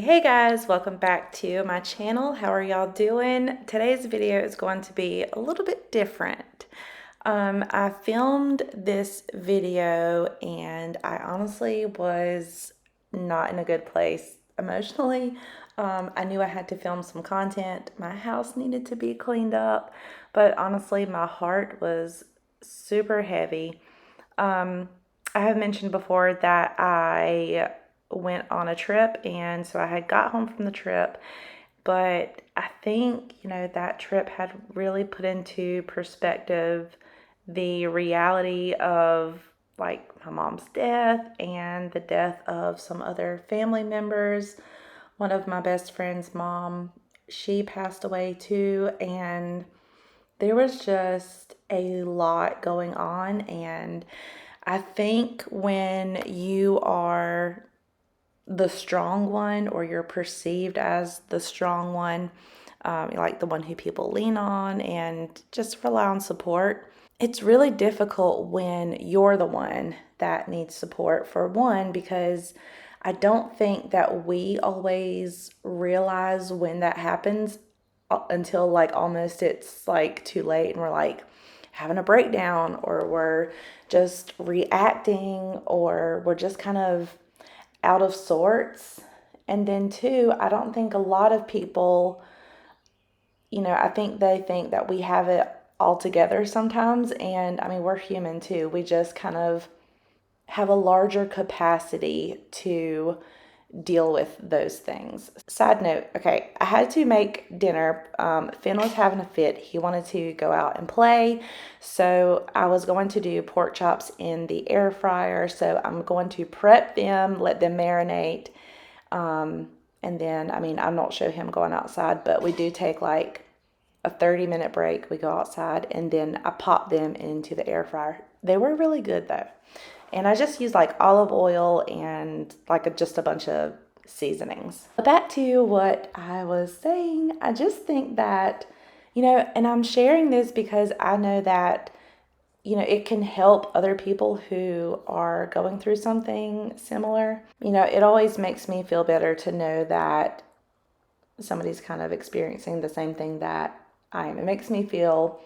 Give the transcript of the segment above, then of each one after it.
Hey guys, welcome back to my channel. How are y'all doing? Today's video is going to be a little bit different. I filmed this video and I honestly was not in a good place emotionally. I knew I had to film some content. My house needed to be cleaned up, but honestly, my heart was super heavy. I have mentioned before that I went on a trip, and so I had got home from the trip, but I think, that trip had really put into perspective the reality of like my mom's death and the death of some other family members. One of my best friend's mom, she passed away too, and there was just a lot going on. And I think when you are the strong one, or you're perceived as the strong one, like the one who people lean on and just rely on support, it's really difficult when you're the one that needs support, for one, because I don't think that we always realize when that happens until like almost it's like too late and we're like having a breakdown, or we're just reacting, or we're just kind of out of sorts. And then two, I don't think a lot of people, I think they think that we have it all together sometimes. And I mean, we're human too. We just kind of have a larger capacity to deal with those things. Side note, okay, I had to make dinner. Finn was having a fit. He wanted to go out and play. So I was going to do pork chops in the air fryer. So I'm going to prep them, let them marinate. And then, I mean, I'm not show him going outside, but we do take like a 30-minute break. We go outside and then I pop them into the air fryer. They were really good though. And I just use like olive oil and like just a bunch of seasonings. Back to what I was saying, I just think that, and I'm sharing this because I know that, it can help other people who are going through something similar. It always makes me feel better to know that somebody's kind of experiencing the same thing that I am. It makes me feel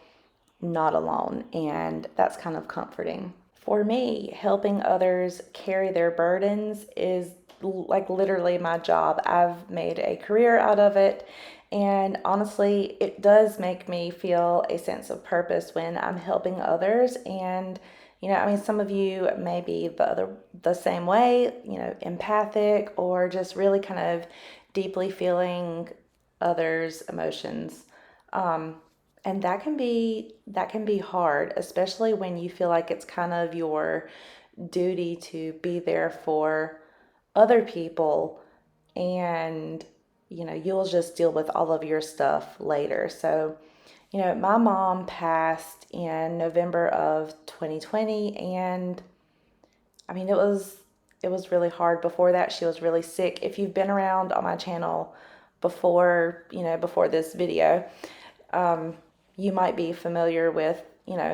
not alone, and that's kind of comforting. For me, helping others carry their burdens is like literally my job. I've made a career out of it, and honestly, it does make me feel a sense of purpose when I'm helping others. And I mean, some of you may be the same way, empathic, or just really kind of deeply feeling others' emotions. And that can be hard, especially when you feel like it's kind of your duty to be there for other people, and you'll just deal with all of your stuff later. So, my mom passed in November of 2020, and I mean it was really hard. Before that, she was really sick. If you've been around on my channel before this video, you might be familiar with,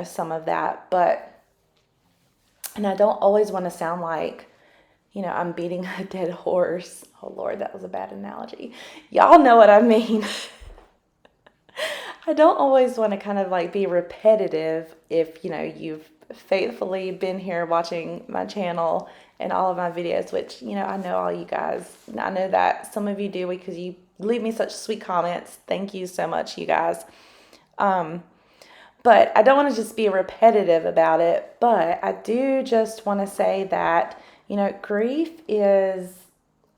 some of that. And I don't always want to sound like, I'm beating a dead horse. Oh Lord, that was a bad analogy. Y'all know what I mean. I don't always want to kind of like be repetitive if, you've faithfully been here watching my channel and all of my videos, which, I know all you guys, I know that some of you do because you leave me such sweet comments. Thank you so much, you guys. But I don't want to just be repetitive about it, but I do just want to say that, grief is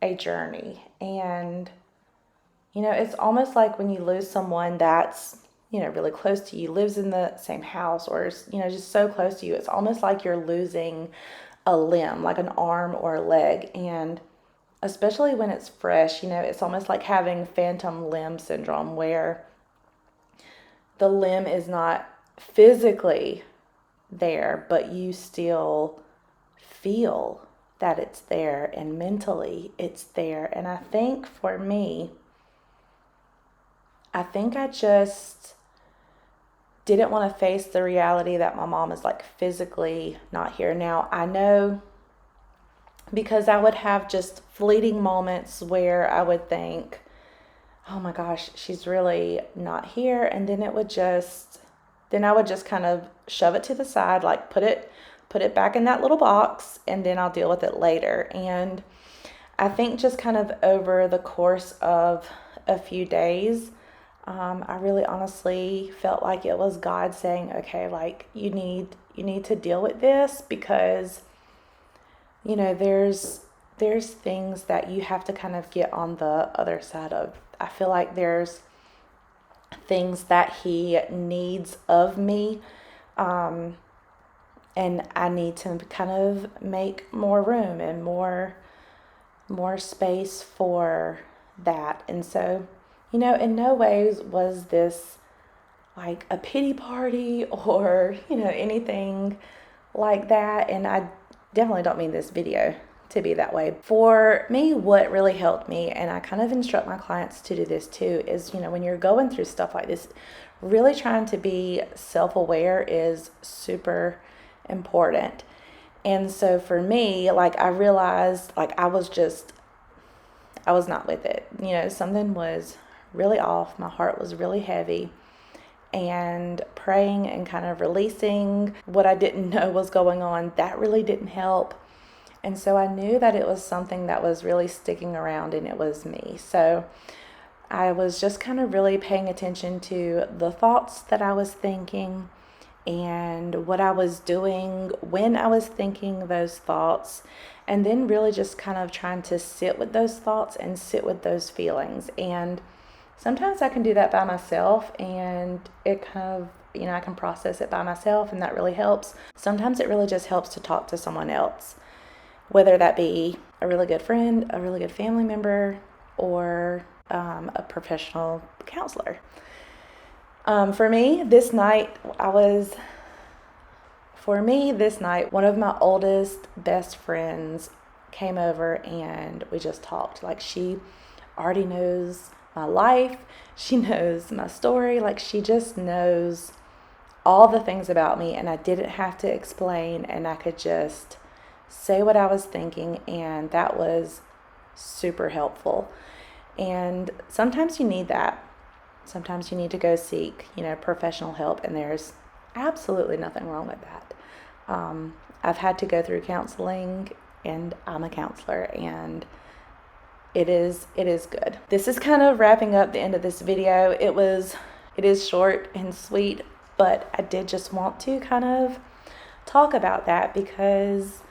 a journey. And, it's almost like when you lose someone that's, really close to you, lives in the same house, or, just so close to you, it's almost like you're losing a limb, like an arm or a leg. And especially when it's fresh, it's almost like having phantom limb syndrome, where the limb is not physically there, but you still feel that it's there, and mentally it's there. And I think for me, I just didn't want to face the reality that my mom is like physically not here. Now, I know because I would have just fleeting moments where I would think, oh my gosh, she's really not here. And then then I would just kind of shove it to the side, like put it back in that little box, and then I'll deal with it later. And I think just kind of over the course of a few days, I really honestly felt like it was God saying, okay, like you need to deal with this, because there's things that you have to kind of get on the other side of. I feel like there's things that he needs of me, and I need to kind of make more room and more space for that. And so, in no ways was this like a pity party or, anything like that. And I definitely don't mean this video to be that way. For me, what really helped me, and I kind of instruct my clients to do this too, is, when you're going through stuff like this, really trying to be self-aware is super important. And so for me, like, I realized like I was not with it. Something was really off. My heart was really heavy. And praying and kind of releasing what I didn't know was going on, that really didn't help. And so I knew that it was something that was really sticking around, and it was me. So I was just kind of really paying attention to the thoughts that I was thinking and what I was doing when I was thinking those thoughts, and then really just kind of trying to sit with those thoughts and sit with those feelings. And sometimes I can do that by myself, and it kind of, I can process it by myself, and that really helps. Sometimes it really just helps to talk to someone else, whether that be a really good friend, a really good family member, or a professional counselor. For me, this night, one of my oldest best friends came over, and we just talked. Like, she already knows my life. She knows my story. Like, she just knows all the things about me, and I didn't have to explain, and I could just say what I was thinking, and that was super helpful. And sometimes you need that. Sometimes you need to go seek, professional help, and there's absolutely nothing wrong with that. I've had to go through counseling, and I'm a counselor, and it is good. This is kind of wrapping up the end of this video. It is short and sweet, but I did just want to kind of talk about that, because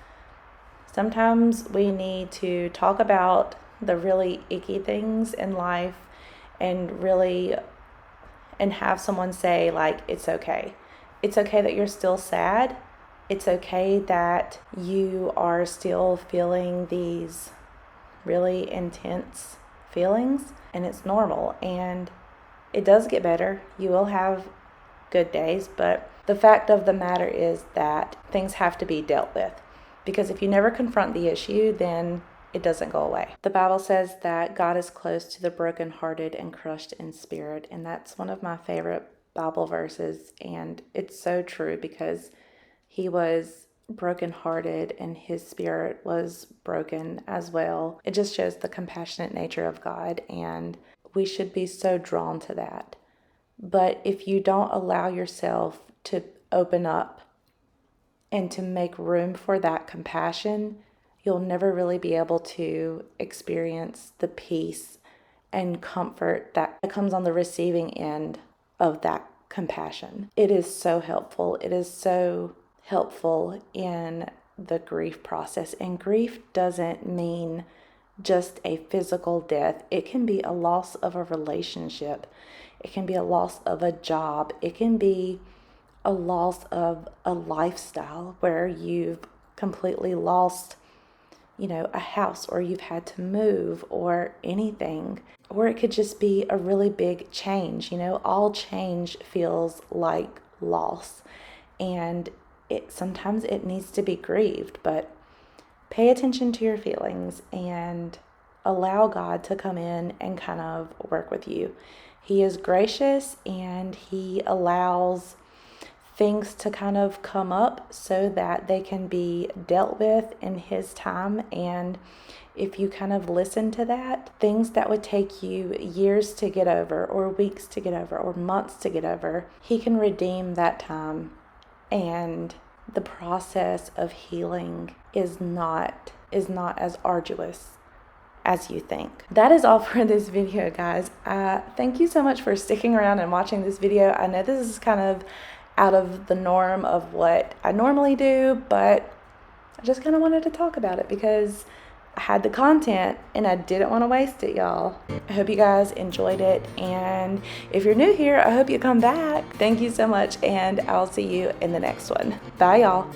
sometimes we need to talk about the really icky things in life, and have someone say, like, it's okay. It's okay that you're still sad. It's okay that you are still feeling these really intense feelings, and it's normal, and it does get better. You will have good days, but the fact of the matter is that things have to be dealt with, because if you never confront the issue, then it doesn't go away. The Bible says that God is close to the brokenhearted and crushed in spirit, and that's one of my favorite Bible verses, and it's so true, because he was brokenhearted and his spirit was broken as well. It just shows the compassionate nature of God, and we should be so drawn to that. But if you don't allow yourself to open up and to make room for that compassion, you'll never really be able to experience the peace and comfort that comes on the receiving end of that compassion. It is so helpful. It is so helpful in the grief process. And grief doesn't mean just a physical death. It can be a loss of a relationship. It can be a loss of a job. It can be a loss of a lifestyle where you've completely lost, a house, or you've had to move, or anything. Or it could just be a really big change. All change feels like loss, and sometimes it needs to be grieved. But pay attention to your feelings and allow God to come in and kind of work with you. He is gracious, and he allows things to kind of come up so that they can be dealt with in His time. And if you kind of listen to that, things that would take you years to get over, or weeks to get over, or months to get over, He can redeem that time. And the process of healing is not as arduous as you think. That is all for this video, guys. Thank you so much for sticking around and watching this video. I know this is kind of out of the norm of what I normally do, but I just kind of wanted to talk about it because I had the content and I didn't want to waste it, y'all. I hope you guys enjoyed it, and if you're new here, I hope you come back. Thank you so much, and I'll see you in the next one. Bye, y'all.